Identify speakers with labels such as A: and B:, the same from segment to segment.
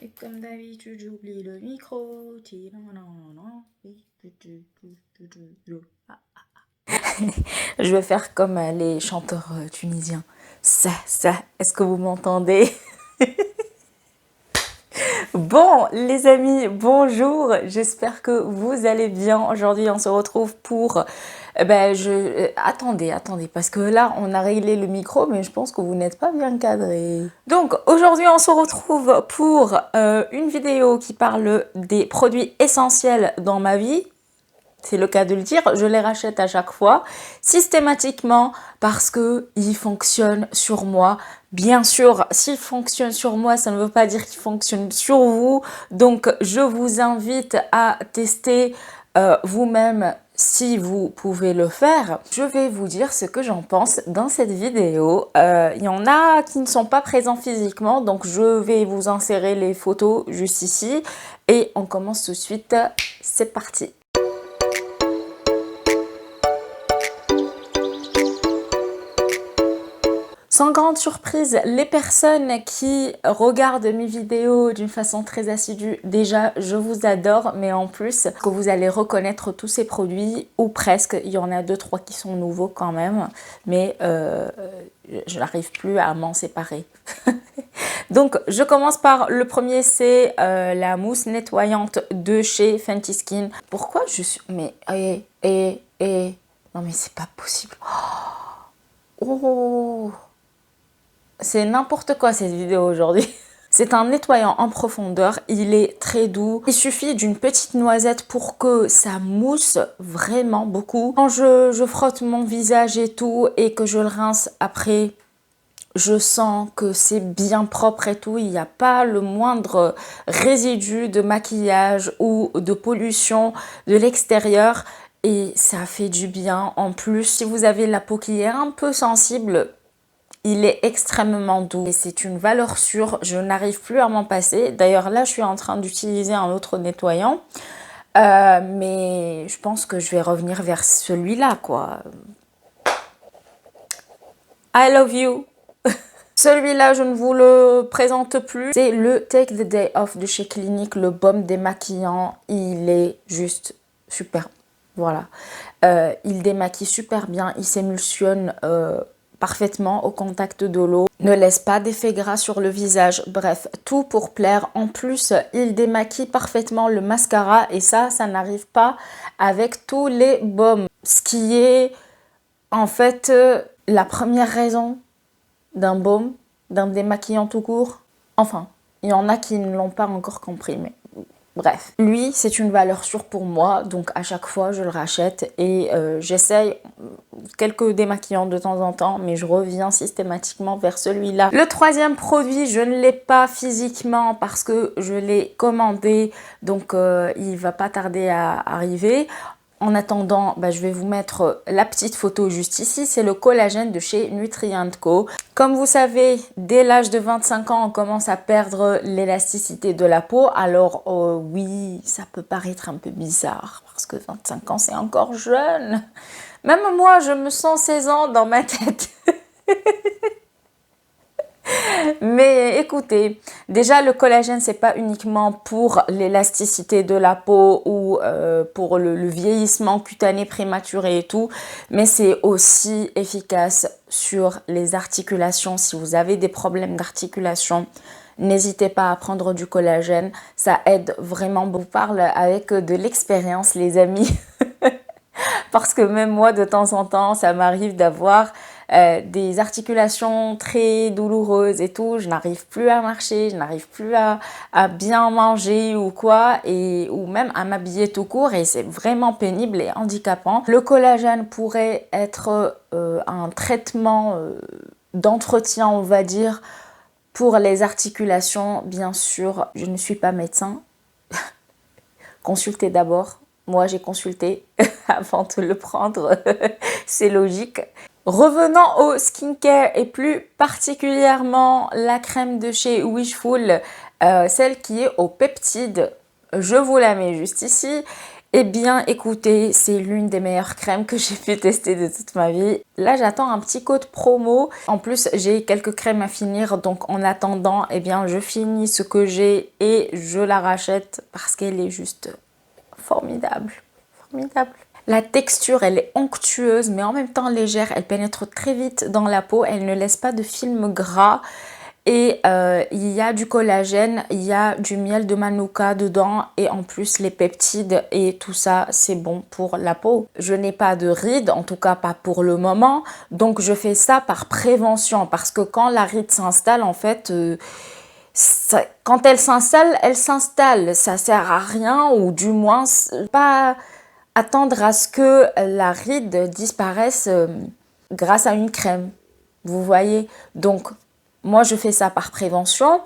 A: Et comme d'habitude, j'oublie le micro. Je vais faire comme les chanteurs tunisiens. Ça, est-ce que vous m'entendez? Bon, les amis, bonjour. J'espère que vous allez bien. Aujourd'hui, on se retrouve pour... Attendez, parce que là, on a réglé le micro, mais je pense que vous n'êtes pas bien cadré. Donc, aujourd'hui, on se retrouve pour une vidéo qui parle des produits essentiels dans ma vie. C'est le cas de le dire, je les rachète à chaque fois, systématiquement, parce qu'ils fonctionnent sur moi. Bien sûr, s'ils fonctionnent sur moi, ça ne veut pas dire qu'ils fonctionnent sur vous. Donc, je vous invite à tester vous-même si vous pouvez le faire. Je vais vous dire ce que j'en pense dans cette vidéo. Il y en a qui ne sont pas présents physiquement, donc je vais vous insérer les photos juste ici. Et on commence tout de suite. C'est parti. Sans grande surprise, les personnes qui regardent mes vidéos d'une façon très assidue, déjà, je vous adore, mais en plus, que vous allez reconnaître tous ces produits, ou presque. Il y en a 2-3 qui sont nouveaux quand même, mais je n'arrive plus à m'en séparer. Donc, je commence par le premier, c'est la mousse nettoyante de chez Fenty Skin. Pourquoi je suis... Mais, non mais c'est pas possible. Oh, c'est n'importe quoi cette vidéo aujourd'hui. C'est un nettoyant en profondeur, il est très doux. Il suffit d'une petite noisette pour que ça mousse vraiment beaucoup. Quand je frotte mon visage et tout et que je le rince après, je sens que c'est bien propre et tout. Il n'y a pas le moindre résidu de maquillage ou de pollution de l'extérieur. Et ça fait du bien. En plus, si vous avez la peau qui est un peu sensible, il est extrêmement doux et c'est une valeur sûre. Je n'arrive plus à m'en passer. D'ailleurs, là, je suis en train d'utiliser un autre nettoyant. Mais je pense que je vais revenir vers celui-là, quoi. I love you. Celui-là, je ne vous le présente plus. C'est le Take the Day Off de chez Clinique, le baume démaquillant. Il est juste super. Voilà. Il démaquille super bien. Il s'émulsionne parfaitement au contact de l'eau. Ne laisse pas d'effet gras sur le visage. Bref, tout pour plaire. En plus, il démaquille parfaitement le mascara. Et ça n'arrive pas avec tous les baumes. Ce qui est en fait la première raison d'un baume, d'un démaquillant tout court. Enfin, il y en a qui ne l'ont pas encore compris, mais bref. Lui, c'est une valeur sûre pour moi, donc à chaque fois, je le rachète et j'essaye quelques démaquillants de temps en temps, mais je reviens systématiquement vers celui-là. Le troisième produit, je ne l'ai pas physiquement parce que je l'ai commandé, donc il va pas tarder à arriver. En attendant, je vais vous mettre la petite photo juste ici. C'est le collagène de chez Nutrient Co. Comme vous savez, dès l'âge de 25 ans, on commence à perdre l'élasticité de la peau. Alors oui, ça peut paraître un peu bizarre parce que 25 ans, c'est encore jeune. Même moi, je me sens 16 ans dans ma tête. Mais écoutez, déjà le collagène, c'est pas uniquement pour l'élasticité de la peau ou pour le vieillissement cutané prématuré et tout, mais c'est aussi efficace sur les articulations. Si vous avez des problèmes d'articulation, n'hésitez pas à prendre du collagène, ça aide vraiment. Je vous parle avec de l'expérience, les amis. Parce que même moi, de temps en temps, ça m'arrive d'avoir des articulations très douloureuses et tout. Je n'arrive plus à marcher, je n'arrive plus à bien manger ou quoi, ou même à m'habiller tout court. Et c'est vraiment pénible et handicapant. Le collagène pourrait être un traitement d'entretien, on va dire, pour les articulations. Bien sûr, je ne suis pas médecin. Consultez d'abord. Moi, j'ai consulté avant de le prendre, c'est logique. Revenons au skincare et plus particulièrement la crème de chez Wishful, celle qui est aux peptides. Je vous la mets juste ici. Eh bien, écoutez, c'est l'une des meilleures crèmes que j'ai pu tester de toute ma vie. Là, j'attends un petit code promo. En plus, j'ai quelques crèmes à finir. Donc, en attendant, eh bien, je finis ce que j'ai et je la rachète parce qu'elle est juste formidable. Formidable. La texture, elle est onctueuse, mais en même temps légère. Elle pénètre très vite dans la peau. Elle ne laisse pas de film gras. Et il y a du collagène, il y a du miel de manuka dedans et en plus les peptides et tout ça, c'est bon pour la peau. Je n'ai pas de rides, en tout cas pas pour le moment, donc je fais ça par prévention parce que quand la ride s'installe, en fait, quand elle s'installe. Ça sert à rien ou du moins pas attendre à ce que la ride disparaisse grâce à une crème. Vous voyez? Donc, moi, je fais ça par prévention.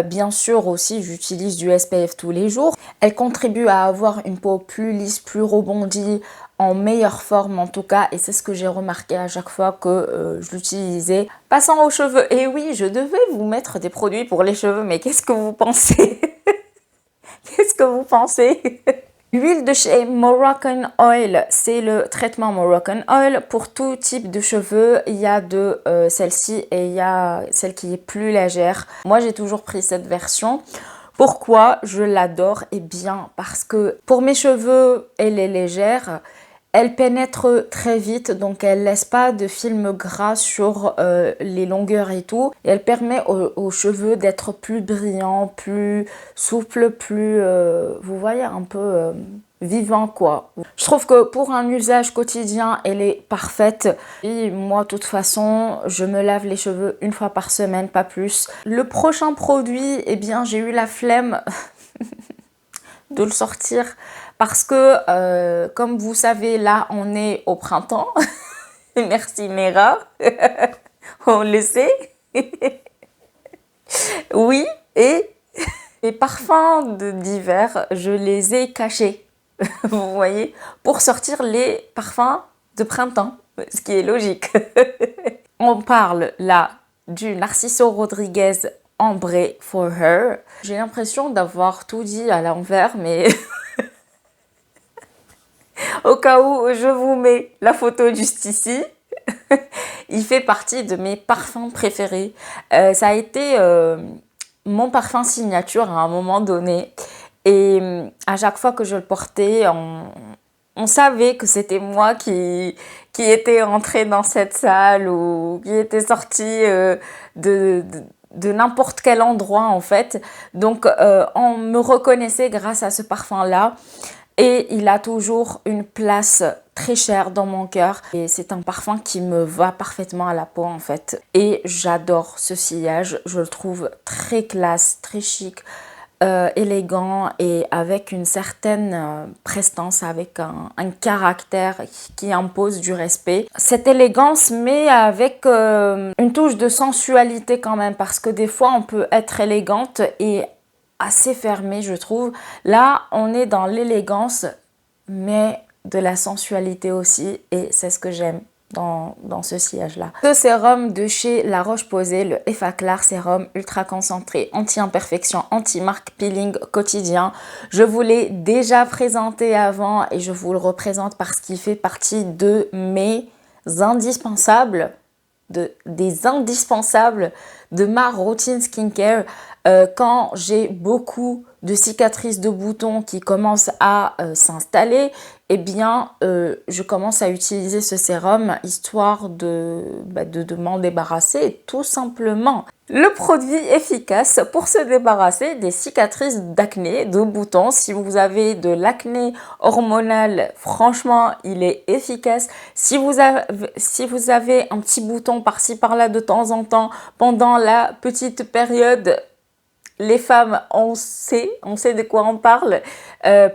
A: Bien sûr aussi, j'utilise du SPF tous les jours. Elle contribue à avoir une peau plus lisse, plus rebondie, en meilleure forme en tout cas. Et c'est ce que j'ai remarqué à chaque fois que je l'utilisais. Passant aux cheveux, et oui, je devais vous mettre des produits pour les cheveux, mais qu'est-ce que vous pensez? Qu'est-ce que vous pensez? L'huile de chez Moroccan Oil, c'est le traitement Moroccan Oil pour tout type de cheveux. Il y a de celle-ci et il y a celle qui est plus légère. Moi, j'ai toujours pris cette version. Pourquoi je l'adore? Eh bien, parce que pour mes cheveux, elle est légère. Elle pénètre très vite, donc elle laisse pas de film gras sur les longueurs et tout. Et elle permet aux cheveux d'être plus brillants, plus souples, plus, vous voyez, un peu vivant quoi. Je trouve que pour un usage quotidien, elle est parfaite. Et moi, de toute façon, je me lave les cheveux une fois par semaine, pas plus. Le prochain produit, eh bien, j'ai eu la flemme de le sortir parce que comme vous savez là on est au printemps. Merci Mera. On le sait. Oui, et les parfums d'hiver je les ai cachés. Vous voyez, pour sortir les parfums de printemps, ce qui est logique. On parle là du Narciso Rodriguez Ambré for Her. J'ai l'impression d'avoir tout dit à l'envers, mais au cas où, je vous mets la photo juste ici. Il fait partie de mes parfums préférés. Ça a été mon parfum signature à un moment donné. Et à chaque fois que je le portais, on savait que c'était moi qui était entrée dans cette salle ou qui était sortie de n'importe quel endroit en fait. Donc on me reconnaissait grâce à ce parfum-là. Et il a toujours une place très chère dans mon cœur. Et c'est un parfum qui me va parfaitement à la peau en fait. Et j'adore ce sillage. Je le trouve très classe, très chic, élégant et avec une certaine prestance, avec un caractère qui impose du respect. Cette élégance mais avec une touche de sensualité quand même. Parce que des fois on peut être élégante et assez fermé je trouve. Là on est dans l'élégance mais de la sensualité aussi et c'est ce que j'aime dans ce sillage là. Ce sérum de chez La Roche-Posay, le Effaclar sérum ultra concentré anti-imperfection, anti-marque peeling quotidien. Je vous l'ai déjà présenté avant et je vous le représente parce qu'il fait partie de mes indispensables, des indispensables de ma routine skincare. Quand j'ai beaucoup de cicatrices de boutons qui commencent à s'installer, eh bien je commence à utiliser ce sérum histoire de m'en débarrasser tout simplement. Le produit efficace pour se débarrasser des cicatrices d'acné, de boutons. Si vous avez de l'acné hormonal, franchement, il est efficace. Si vous avez un petit bouton par-ci par-là de temps en temps pendant la petite période, les femmes, on sait de quoi on parle.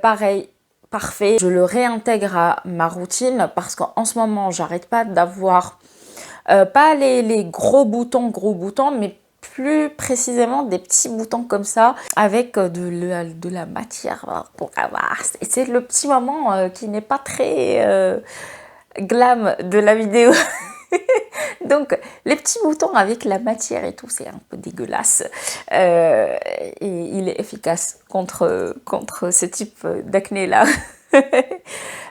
A: Pareil, parfait. Je le réintègre à ma routine parce qu'en ce moment, j'arrête pas d'avoir pas les gros boutons, mais plus précisément des petits boutons comme ça avec de la matière pour avoir. C'est le petit moment qui n'est pas très glam de la vidéo. Donc les petits boutons avec la matière et tout, c'est un peu dégueulasse. Et il est efficace contre ce type d'acné là.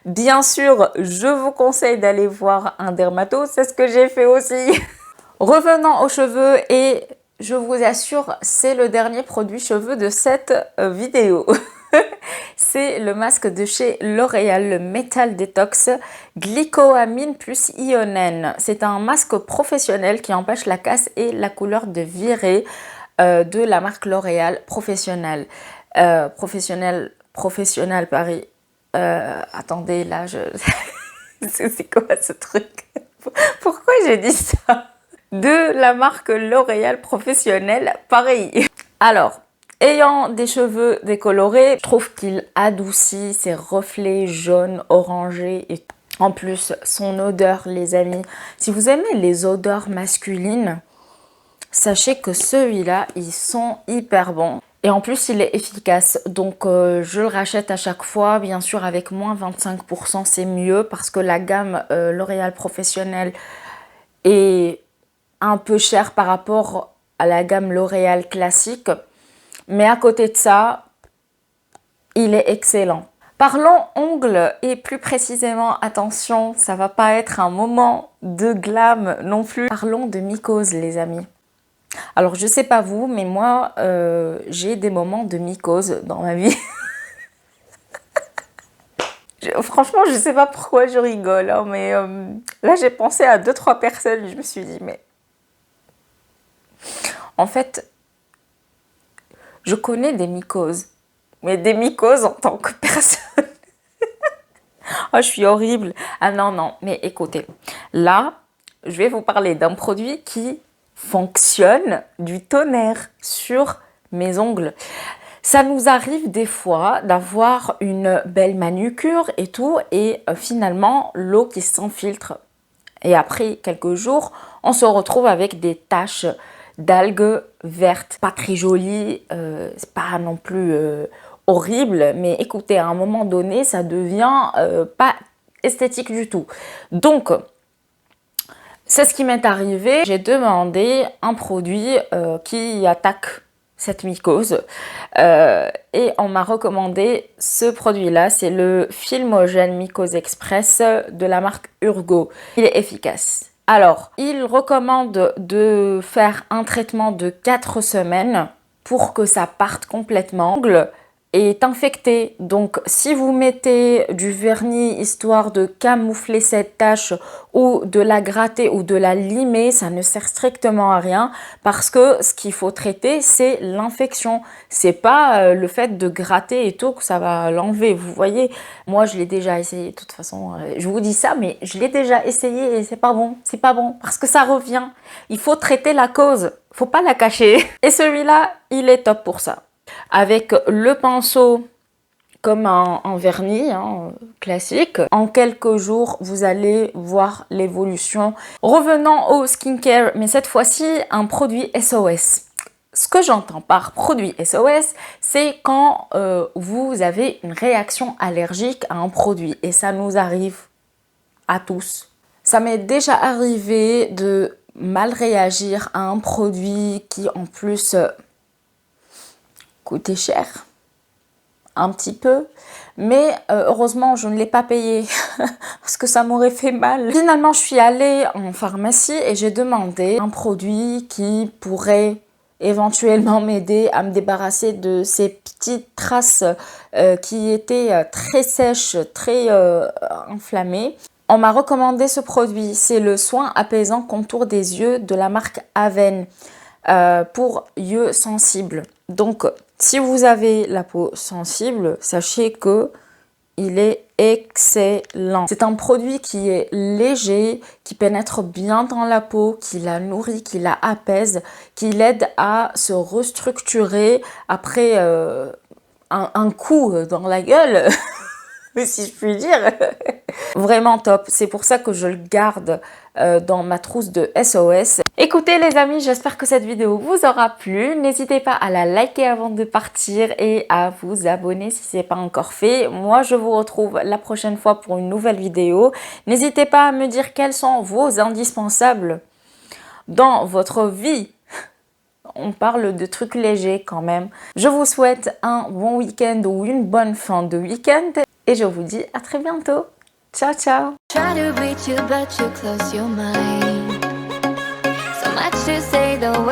A: Bien sûr, je vous conseille d'aller voir un dermato, c'est ce que j'ai fait aussi. Revenons aux cheveux et je vous assure, c'est le dernier produit cheveux de cette vidéo. C'est le masque de chez L'Oréal, le Metal Detox Glycoamine plus ionène. C'est un masque professionnel qui empêche la casse et la couleur de virer de la marque L'Oréal professionnel. Professionnel Paris. Attendez, là, c'est quoi ce truc? Pourquoi j'ai dit ça? De la marque L'Oréal professionnel Paris. Alors, ayant des cheveux décolorés, je trouve qu'il adoucit ses reflets jaunes, orangés et en plus son odeur, les amis. Si vous aimez les odeurs masculines, sachez que celui-là, ils sont hyper bons. Et en plus, il est efficace. Donc, je le rachète à chaque fois. Bien sûr, avec moins 25%, c'est mieux parce que la gamme L'Oréal professionnel est un peu chère par rapport à la gamme L'Oréal classique. Mais à côté de ça, il est excellent. Parlons ongles et plus précisément, attention, ça va pas être un moment de glam non plus. Parlons de mycose, les amis. Alors, je sais pas vous, mais moi, j'ai des moments de mycose dans ma vie. Franchement, je sais pas pourquoi je rigole, hein, mais là, j'ai pensé à 2-3 personnes et je me suis dit, mais... En fait, je connais des mycoses, mais des mycoses en tant que personne. Oh, je suis horrible. Ah non, non, mais écoutez, là, je vais vous parler d'un produit qui fonctionne du tonnerre sur mes ongles. Ça nous arrive des fois d'avoir une belle manucure et tout, et finalement, l'eau qui s'infiltre. Et après quelques jours, on se retrouve avec des taches d'algues vertes. Pas très jolies, c'est pas non plus horrible, mais écoutez, à un moment donné, ça devient pas esthétique du tout. Donc, c'est ce qui m'est arrivé. J'ai demandé un produit qui attaque cette mycose et on m'a recommandé ce produit-là. C'est le Filmogène Mycose Express de la marque Urgo. Il est efficace. Alors, il recommande de faire un traitement de 4 semaines pour que ça parte complètement. L'ongle est infecté, donc si vous mettez du vernis histoire de camoufler cette tache ou de la gratter ou de la limer, ça ne sert strictement à rien parce que ce qu'il faut traiter, c'est l'infection. C'est pas le fait de gratter et tout que ça va l'enlever. Vous voyez, moi je l'ai déjà essayé. De toute façon, je vous dis ça, mais je l'ai déjà essayé et c'est pas bon. C'est pas bon parce que ça revient. Il faut traiter la cause. Faut pas la cacher. Et celui-là, il est top pour ça. Avec le pinceau comme un vernis classique. En quelques jours, vous allez voir l'évolution. Revenons au skincare, mais cette fois-ci, un produit SOS. Ce que j'entends par produit SOS, c'est quand vous avez une réaction allergique à un produit. Et ça nous arrive à tous. Ça m'est déjà arrivé de mal réagir à un produit qui, en plus, coûtait cher. Un petit peu, mais heureusement je ne l'ai pas payé parce que ça m'aurait fait mal. Finalement je suis allée en pharmacie et j'ai demandé un produit qui pourrait éventuellement m'aider à me débarrasser de ces petites traces qui étaient très sèches, très inflammées. On m'a recommandé ce produit, c'est le soin apaisant contour des yeux de la marque Aven pour yeux sensibles. Donc si vous avez la peau sensible, sachez que il est excellent. C'est un produit qui est léger, qui pénètre bien dans la peau, qui la nourrit, qui la apaise, qui l'aide à se restructurer après un coup dans la gueule, si je puis dire. Vraiment top. C'est pour ça que je le garde dans ma trousse de SOS. Écoutez les amis, j'espère que cette vidéo vous aura plu. N'hésitez pas à la liker avant de partir et à vous abonner si ce n'est pas encore fait. Moi, je vous retrouve la prochaine fois pour une nouvelle vidéo. N'hésitez pas à me dire quels sont vos indispensables dans votre vie. On parle de trucs légers quand même. Je vous souhaite un bon week-end ou une bonne fin de week-end. Et je vous dis à très bientôt. Ciao, ciao.
B: Try to reach you, but you close your mind. So much to say the word.